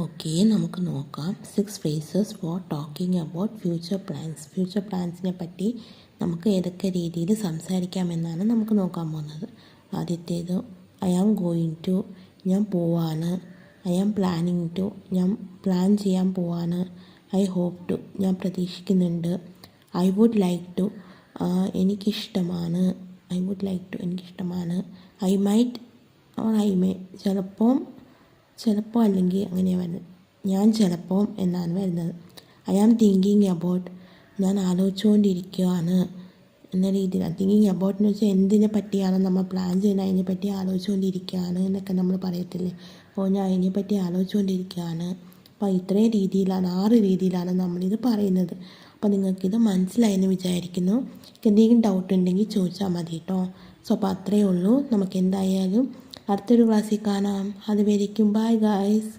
Okay, നമുക്ക് നോക്കാം 6 phrases for talking about future plans. ഫ്യൂച്ചർ പ്ലാൻസിനെ പറ്റി നമുക്ക് ഏതൊക്കെ രീതിയിൽ സംസാരിക്കാമെന്നാണ് നമുക്ക് നോക്കാൻ പോകുന്നത്. ആദ്യത്തേത് ഐ ആം ഗോയിങ് ടു, ഞാൻ പോവാണ്. ഐ ആം പ്ലാനിങ് ടു, ഞാൻ പ്ലാൻ ചെയ്യാൻ പോവാണ്. ഐ ഹോപ്പ് ടു, ഞാൻ പ്രതീക്ഷിക്കുന്നുണ്ട്. ഐ വുഡ് ലൈക്ക് ടു, എനിക്കിഷ്ടമാണ്. ഐ വുഡ് ലൈക്ക് ടു, എനിക്കിഷ്ടമാണ്. I might or I may, ചിലപ്പോൾ അല്ലെങ്കിൽ അങ്ങനെയാണ് വരുന്നത്. ഞാൻ ചിലപ്പോൾ എന്നാണ് വരുന്നത്. ഐ ആം തിങ്കിങ് അബൌട്ട്, ഞാൻ ആലോചിച്ചുകൊണ്ടിരിക്കുകയാണ് എന്ന രീതിയിലാണ്. തിങ്കിങ് അബൌട്ട് എന്ന് വെച്ചാൽ എന്തിനെ പറ്റിയാണ് നമ്മൾ പ്ലാൻ ചെയ്യുന്നത്, അതിനെ പറ്റി ആലോചിച്ചുകൊണ്ടിരിക്കുകയാണ് എന്നൊക്കെ നമ്മൾ പറയത്തില്ലേ. അപ്പോൾ ഞാൻ അതിനെ പറ്റി ആലോചിച്ചുകൊണ്ടിരിക്കുകയാണ്. അപ്പോൾ ഇത്രയും രീതിയിലാണ്, 6 രീതിയിലാണ് നമ്മളിത് പറയുന്നത്. അപ്പോൾ നിങ്ങൾക്കിത് മനസ്സിലായെന്ന് വിചാരിക്കുന്നു. എന്തെങ്കിലും ഡൗട്ട് ഉണ്ടെങ്കിൽ ചോദിച്ചാൽ മതി കേട്ടോ. സോ അപ്പോൾ അത്രയേ ഉള്ളൂ. നമുക്ക് എന്തായാലും അടുത്തൊരു ക്ലാസ്സിൽ കാണാം. അതുവരേക്കും ബൈ ഗൈസ്.